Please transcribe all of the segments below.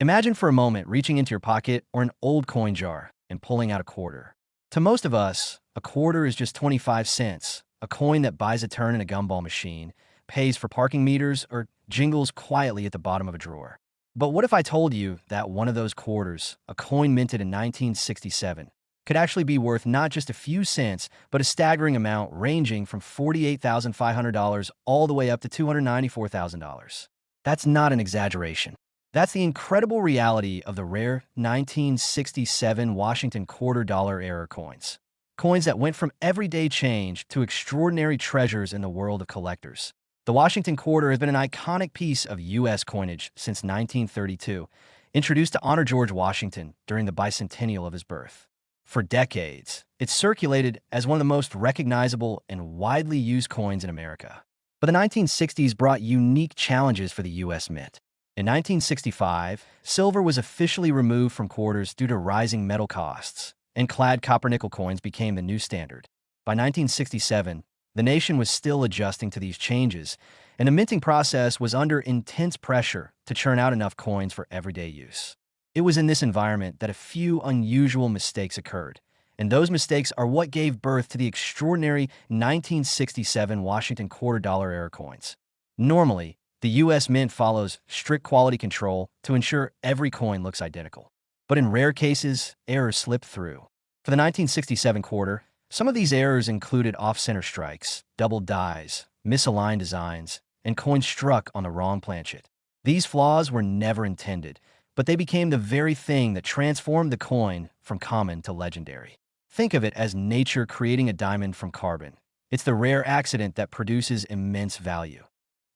Imagine for a moment reaching into your pocket or an old coin jar and pulling out a quarter. To most of us, a quarter is just 25 cents, a coin that buys a turn in a gumball machine, pays for parking meters, or jingles quietly at the bottom of a drawer. But what if I told you that one of those quarters, a coin minted in 1967, could actually be worth not just a few cents, but a staggering amount ranging from $48,500 all the way up to $294,000? That's not an exaggeration. That's the incredible reality of the rare 1967 Washington quarter-dollar era coins. Coins that went from everyday change to extraordinary treasures in the world of collectors. The Washington quarter has been an iconic piece of U.S. coinage since 1932, introduced to honor George Washington during the bicentennial of his birth. For decades, it's circulated as one of the most recognizable and widely used coins in America. But the 1960s brought unique challenges for the U.S. Mint. In 1965, silver was officially removed from quarters due to rising metal costs, and clad copper-nickel coins became the new standard. By 1967, the nation was still adjusting to these changes, and the minting process was under intense pressure to churn out enough coins for everyday use. It was in this environment that a few unusual mistakes occurred, and those mistakes are what gave birth to the extraordinary 1967 Washington quarter-dollar era coins. Normally, the U.S. Mint follows strict quality control to ensure every coin looks identical. But in rare cases, errors slip through. For the 1967 quarter, some of these errors included off-center strikes, double dies, misaligned designs, and coins struck on the wrong planchet. These flaws were never intended, but they became the very thing that transformed the coin from common to legendary. Think of it as nature creating a diamond from carbon. It's the rare accident that produces immense value.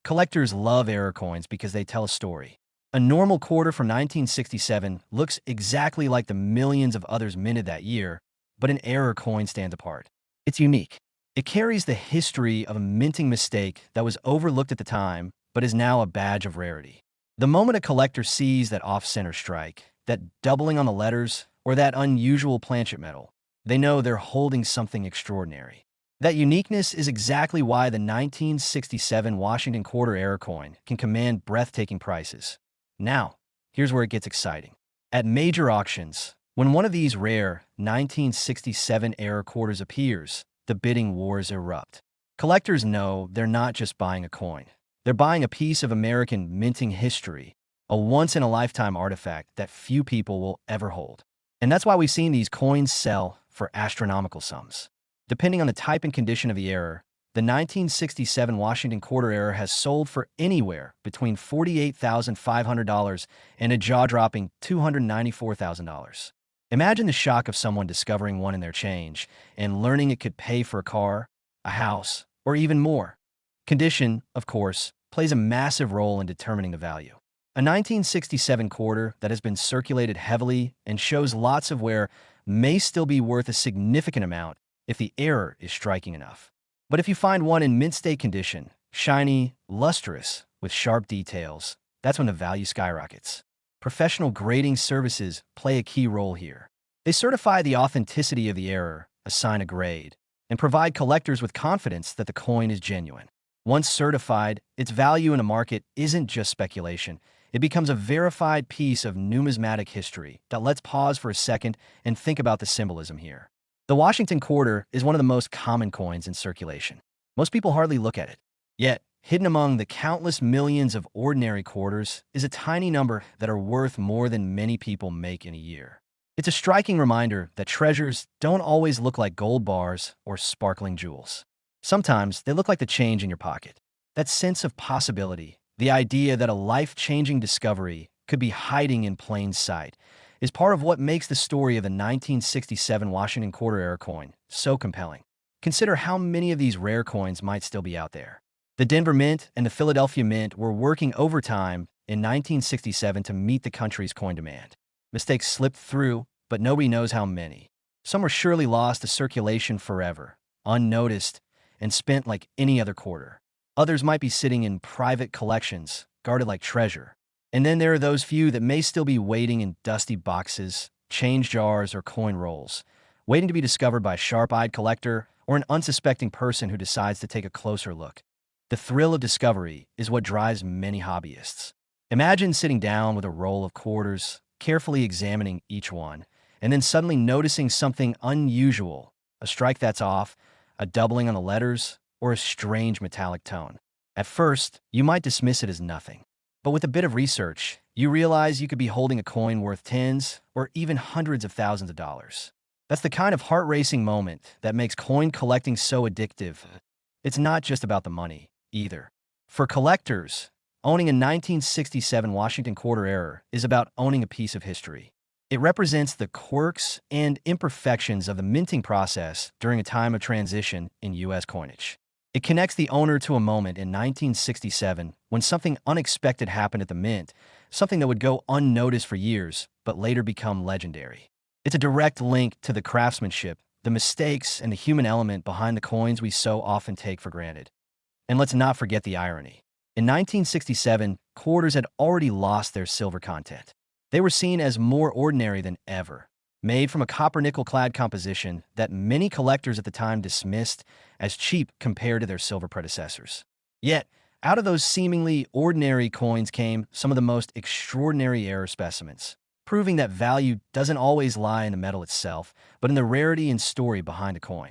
Collectors love error coins because they tell a story. A normal quarter from 1967 looks exactly like the millions of others minted that year, but an error coin stands apart. It's unique. It carries the history of a minting mistake that was overlooked at the time, but is now a badge of rarity. The moment a collector sees that off-center strike, that doubling on the letters, or that unusual planchet metal, they know they're holding something extraordinary. That uniqueness is exactly why the 1967 Washington quarter era coin can command breathtaking prices. Now, here's where it gets exciting. At major auctions, when one of these rare 1967 era quarters appears, the bidding wars erupt. Collectors know they're not just buying a coin. They're buying a piece of American minting history, a once-in-a-lifetime artifact that few people will ever hold. And that's why we've seen these coins sell for astronomical sums. Depending on the type and condition of the error, the 1967 Washington quarter error has sold for anywhere between $48,500 and a jaw-dropping $294,000. Imagine the shock of someone discovering one in their change and learning it could pay for a car, a house, or even more. Condition, of course, plays a massive role in determining the value. A 1967 quarter that has been circulated heavily and shows lots of wear may still be worth a significant amount if the error is striking enough. But if you find one in mint-state condition, shiny, lustrous, with sharp details, that's when the value skyrockets. Professional grading services play a key role here. They certify the authenticity of the error, assign a grade, and provide collectors with confidence that the coin is genuine. Once certified, its value in a market isn't just speculation. It becomes a verified piece of numismatic history that lets pause for a second and think about the symbolism here. The Washington quarter is one of the most common coins in circulation. Most people hardly look at it. Yet, hidden among the countless millions of ordinary quarters is a tiny number that are worth more than many people make in a year. It's a striking reminder that treasures don't always look like gold bars or sparkling jewels. Sometimes they look like the change in your pocket. That sense of possibility, the idea that a life-changing discovery could be hiding in plain sight, is part of what makes the story of the 1967 Washington quarter era coin so compelling. Consider how many of these rare coins might still be out there. The Denver Mint and the Philadelphia Mint were working overtime in 1967 to meet the country's coin demand. Mistakes slipped through, but nobody knows how many. Some were surely lost to circulation forever, unnoticed, and spent like any other quarter. Others might be sitting in private collections, guarded like treasure. And then there are those few that may still be waiting in dusty boxes, change jars, or coin rolls, waiting to be discovered by a sharp-eyed collector or an unsuspecting person who decides to take a closer look. The thrill of discovery is what drives many hobbyists. Imagine sitting down with a roll of quarters, carefully examining each one, and then suddenly noticing something unusual, a strike that's off, a doubling on the letters, or a strange metallic tone. At first, you might dismiss it as nothing. But with a bit of research, you realize you could be holding a coin worth tens or even hundreds of thousands of dollars. That's the kind of heart-racing moment that makes coin collecting so addictive. It's not just about the money, either. For collectors, owning a 1967 Washington quarter error is about owning a piece of history. It represents the quirks and imperfections of the minting process during a time of transition in U.S. coinage. It connects the owner to a moment in 1967 when something unexpected happened at the mint, something that would go unnoticed for years, but later become legendary. It's a direct link to the craftsmanship, the mistakes, and the human element behind the coins we so often take for granted. And let's not forget the irony. In 1967, quarters had already lost their silver content. They were seen as more ordinary than ever, made from a copper-nickel-clad composition that many collectors at the time dismissed as cheap compared to their silver predecessors. Yet, out of those seemingly ordinary coins came some of the most extraordinary error specimens, proving that value doesn't always lie in the metal itself, but in the rarity and story behind the coin.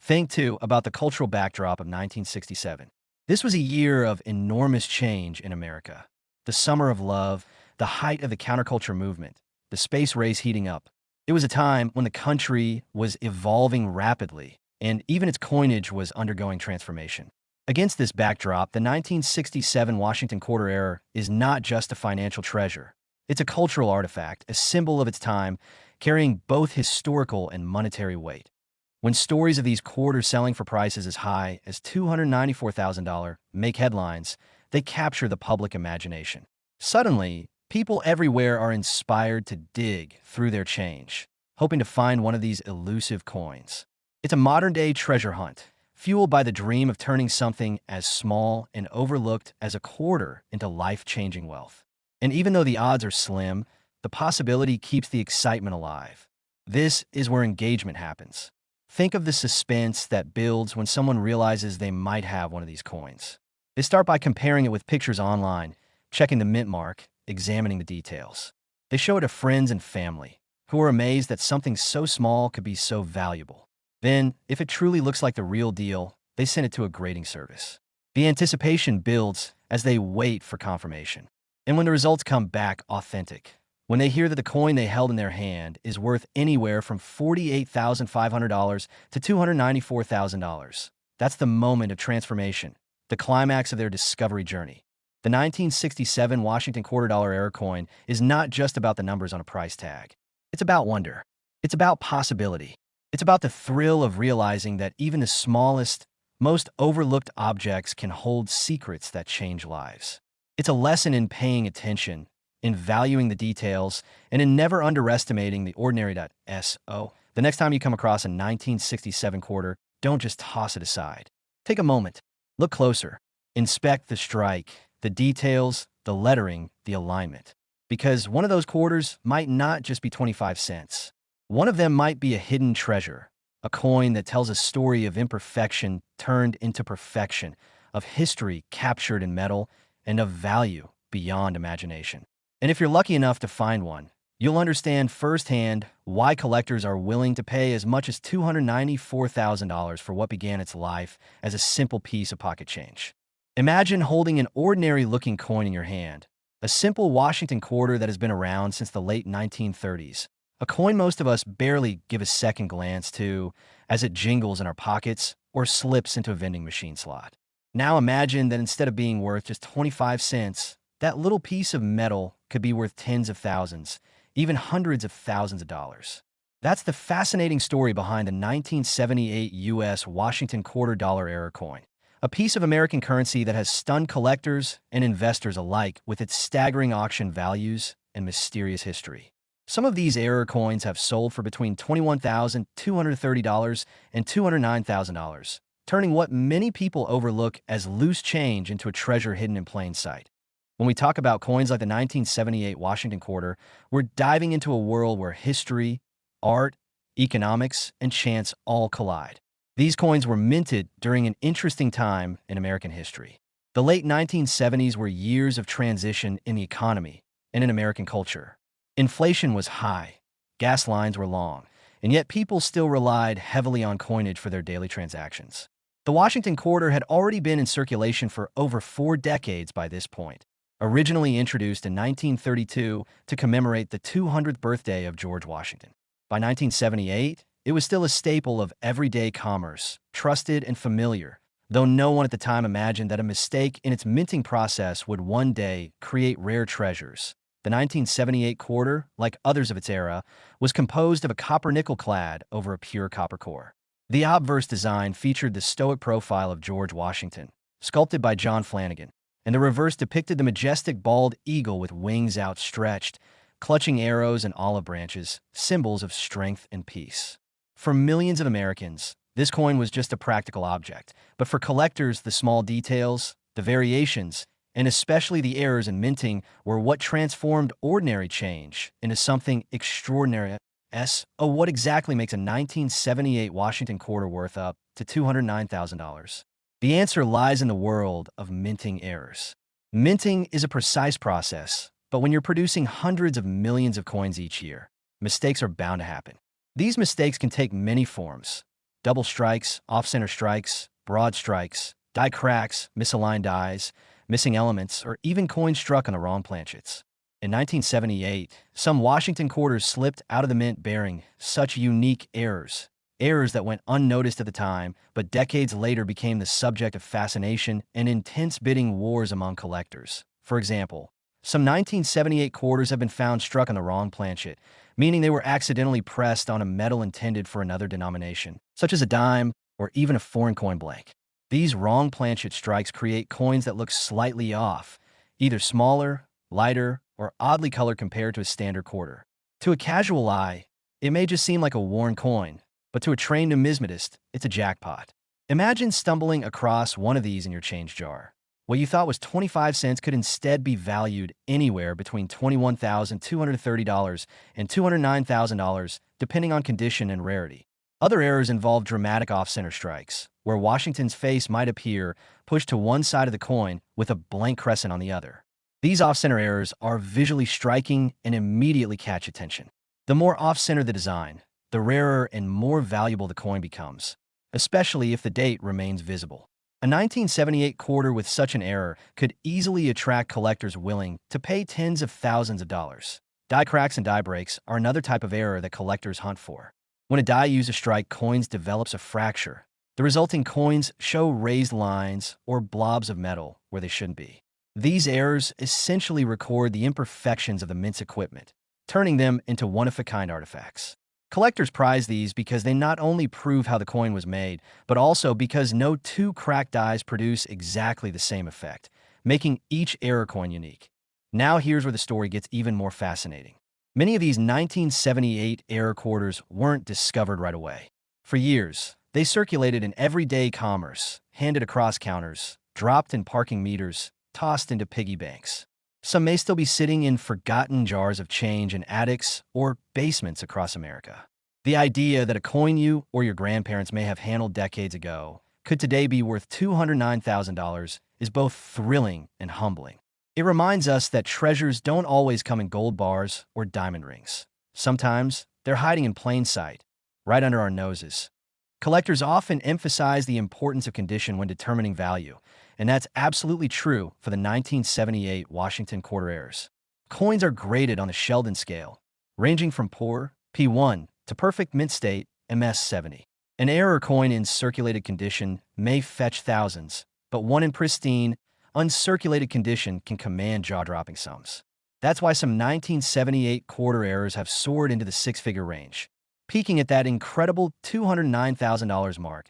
Think, too, about the cultural backdrop of 1967. This was a year of enormous change in America. The summer of love, the height of the counterculture movement, the space race heating up. It was a time when the country was evolving rapidly, and even its coinage was undergoing transformation. Against this backdrop, the 1967 Washington quarter error is not just a financial treasure. It's a cultural artifact, a symbol of its time, carrying both historical and monetary weight. When stories of these quarters selling for prices as high as $294,000 make headlines, they capture the public imagination. Suddenly, people everywhere are inspired to dig through their change, hoping to find one of these elusive coins. It's a modern-day treasure hunt, fueled by the dream of turning something as small and overlooked as a quarter into life-changing wealth. And even though the odds are slim, the possibility keeps the excitement alive. This is where engagement happens. Think of the suspense that builds when someone realizes they might have one of these coins. They start by comparing it with pictures online, checking the mint mark, examining the details. They show it to friends and family, who are amazed that something so small could be so valuable. Then, if it truly looks like the real deal, they send it to a grading service. The anticipation builds as they wait for confirmation. And when the results come back authentic, when they hear that the coin they held in their hand is worth anywhere from $48,500 to $294,000, that's the moment of transformation, the climax of their discovery journey. The 1967 Washington quarter dollar error coin is not just about the numbers on a price tag. It's about wonder. It's about possibility. It's about the thrill of realizing that even the smallest, most overlooked objects can hold secrets that change lives. It's a lesson in paying attention, in valuing the details, and in never underestimating the ordinary. So, the next time you come across a 1967 quarter, don't just toss it aside. Take a moment. Look closer. Inspect the strike, the details, the lettering, the alignment. Because one of those quarters might not just be 25 cents. One of them might be a hidden treasure, a coin that tells a story of imperfection turned into perfection, of history captured in metal, and of value beyond imagination. And if you're lucky enough to find one, you'll understand firsthand why collectors are willing to pay as much as $294,000 for what began its life as a simple piece of pocket change. Imagine holding an ordinary-looking coin in your hand, a simple Washington quarter that has been around since the late 1930s, a coin most of us barely give a second glance to as it jingles in our pockets or slips into a vending machine slot. Now imagine that instead of being worth just 25 cents, that little piece of metal could be worth tens of thousands, even hundreds of thousands of dollars. That's the fascinating story behind the 1978 U.S. Washington quarter dollar error coin, a piece of American currency that has stunned collectors and investors alike with its staggering auction values and mysterious history. Some of these error coins have sold for between $21,230 and $209,000, turning what many people overlook as loose change into a treasure hidden in plain sight. When we talk about coins like the 1978 Washington quarter, we're diving into a world where history, art, economics, and chance all collide. These coins were minted during an interesting time in American history. The late 1970s were years of transition in the economy and in American culture. Inflation was high, gas lines were long, and yet people still relied heavily on coinage for their daily transactions. The Washington quarter had already been in circulation for over 4 decades by this point. Originally introduced in 1932 to commemorate the 200th birthday of George Washington. By 1978, it was still a staple of everyday commerce, trusted and familiar, though no one at the time imagined that a mistake in its minting process would one day create rare treasures. The 1978 quarter, like others of its era, was composed of a copper-nickel clad over a pure copper core. The obverse design featured the stoic profile of George Washington, sculpted by John Flanagan, and the reverse depicted the majestic bald eagle with wings outstretched, clutching arrows and olive branches, symbols of strength and peace. For millions of Americans, this coin was just a practical object, but for collectors, the small details, the variations, and especially the errors in minting were what transformed ordinary change into something extraordinary. What exactly makes a 1978 Washington quarter worth up to $209,000? The answer lies in the world of minting errors. Minting is a precise process, but when you're producing hundreds of millions of coins each year, mistakes are bound to happen. These mistakes can take many forms: double strikes, off-center strikes, broad strikes, die cracks, misaligned dies, missing elements, or even coins struck on the wrong planchets. In 1978, some Washington quarters slipped out of the mint bearing such unique errors that went unnoticed at the time, but decades later became the subject of fascination and intense bidding wars among collectors. For example, some 1978 quarters have been found struck on the wrong planchet, meaning they were accidentally pressed on a metal intended for another denomination, such as a dime or even a foreign coin blank. These wrong planchet strikes create coins that look slightly off, either smaller, lighter, or oddly colored compared to a standard quarter. To a casual eye, it may just seem like a worn coin, but to a trained numismatist, it's a jackpot. Imagine stumbling across one of these in your change jar. What you thought was 25 cents could instead be valued anywhere between $21,230 and $209,000, depending on condition and rarity. Other errors involve dramatic off-center strikes, where Washington's face might appear pushed to one side of the coin with a blank crescent on the other. These off-center errors are visually striking and immediately catch attention. The more off-center the design, the rarer and more valuable the coin becomes, especially if the date remains visible. A 1978 quarter with such an error could easily attract collectors willing to pay tens of thousands of dollars. Die cracks and die breaks are another type of error that collectors hunt for. When a die used to strike coins develops a fracture, the resulting coins show raised lines or blobs of metal where they shouldn't be. These errors essentially record the imperfections of the mint's equipment, turning them into one-of-a-kind artifacts. Collectors prize these because they not only prove how the coin was made, but also because no two cracked dies produce exactly the same effect, making each error coin unique. Now here's where the story gets even more fascinating. Many of these 1978 error quarters weren't discovered right away. For years, they circulated in everyday commerce, handed across counters, dropped in parking meters, tossed into piggy banks. Some may still be sitting in forgotten jars of change in attics or basements across America. The idea that a coin you or your grandparents may have handled decades ago could today be worth $209,000 is both thrilling and humbling. It reminds us that treasures don't always come in gold bars or diamond rings. Sometimes they're hiding in plain sight, right under our noses. Collectors often emphasize the importance of condition when determining value, and that's absolutely true for the 1978 Washington quarter errors. Coins are graded on the Sheldon scale, ranging from poor, P1, to perfect mint state, MS-70. An error coin in circulated condition may fetch thousands, but one in pristine, uncirculated condition can command jaw-dropping sums. That's why some 1978 quarter errors have soared into the six-figure range, peaking at that incredible $209,000 mark.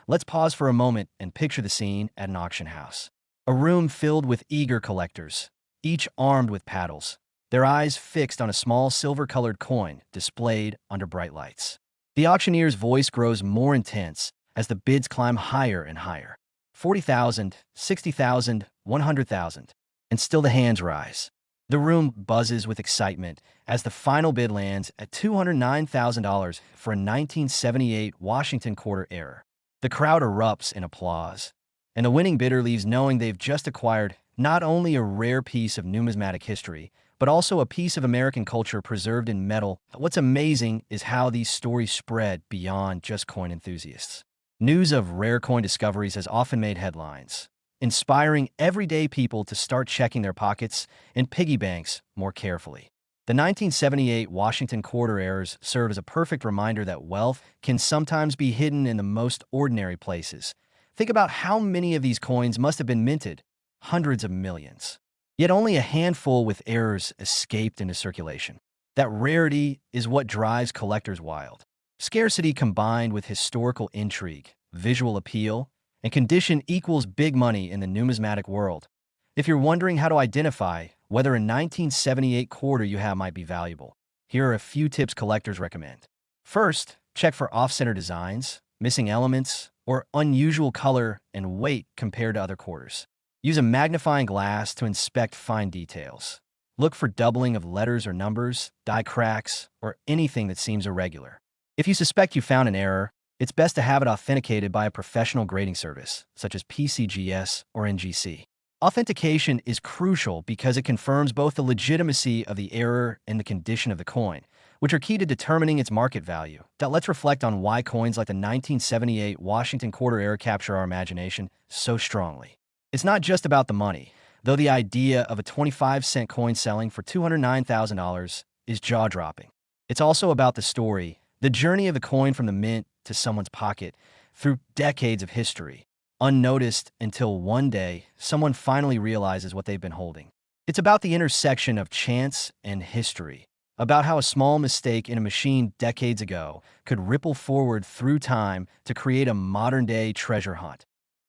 Let's pause for a moment and picture the scene at an auction house. A room filled with eager collectors, each armed with paddles, their eyes fixed on a small silver-colored coin displayed under bright lights. The auctioneer's voice grows more intense as the bids climb higher and higher. 40,000, 60,000, 100,000, and still the hands rise. The room buzzes with excitement as the final bid lands at $209,000 for a 1978 Washington quarter error. The crowd erupts in applause, And the winning bidder leaves knowing they've just acquired not only a rare piece of numismatic history, but also a piece of American culture preserved in metal. What's amazing is how these stories spread beyond just coin enthusiasts. News of rare coin discoveries has often made headlines, inspiring everyday people to start checking their pockets and piggy banks more carefully. The 1978 Washington quarter errors serve as a perfect reminder that wealth can sometimes be hidden in the most ordinary places. Think about how many of these coins must have been minted, hundreds of millions. Yet only a handful with errors escaped into circulation. That rarity is what drives collectors wild. Scarcity combined with historical intrigue, visual appeal, and condition equals big money in the numismatic world. If you're wondering how to identify whether a 1978 quarter you have might be valuable, here are a few tips collectors recommend. First, check for off-center designs, missing elements, or unusual color and weight compared to other quarters. Use a magnifying glass to inspect fine details. Look for doubling of letters or numbers, die cracks, or anything that seems irregular. If you suspect you found an error, it's best to have it authenticated by a professional grading service, such as PCGS or NGC. Authentication is crucial because it confirms both the legitimacy of the error and the condition of the coin, which are key to determining its market value. Now, let's reflect on why coins like the 1978 Washington quarter error capture our imagination so strongly. It's not just about the money, though the idea of a 25-cent coin selling for $209,000 is jaw-dropping. It's also about the story, the journey of the coin from the mint to someone's pocket through decades of history, unnoticed until one day someone finally realizes what they've been holding. It's about the intersection of chance and history, about how a small mistake in a machine decades ago could ripple forward through time to create a modern-day treasure hunt.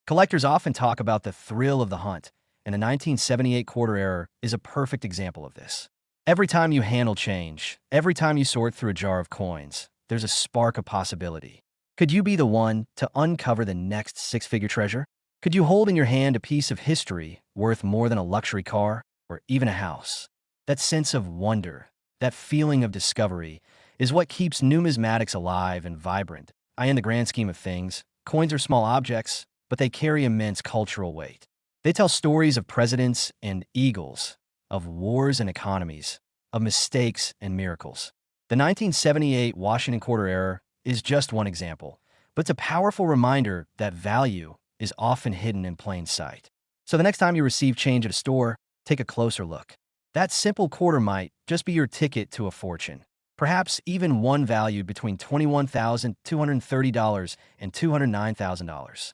Collectors often talk about the thrill of the hunt, and the 1978 quarter error is a perfect example of this. Every time you handle change, every time you sort through a jar of coins, there's a spark of possibility. Could you be the one to uncover the next six-figure treasure? Could you hold in your hand a piece of history worth more than a luxury car or even a house? That sense of wonder, that feeling of discovery, is what keeps numismatics alive and vibrant. In the grand scheme of things, coins are small objects, but they carry immense cultural weight. They tell stories of presidents and eagles, of wars and economies, of mistakes and miracles. The 1978 Washington quarter error is just one example, but it's a powerful reminder that value is often hidden in plain sight. So the next time you receive change at a store, take a closer look. That simple quarter might just be your ticket to a fortune, perhaps even one valued between $21,230 and $209,000.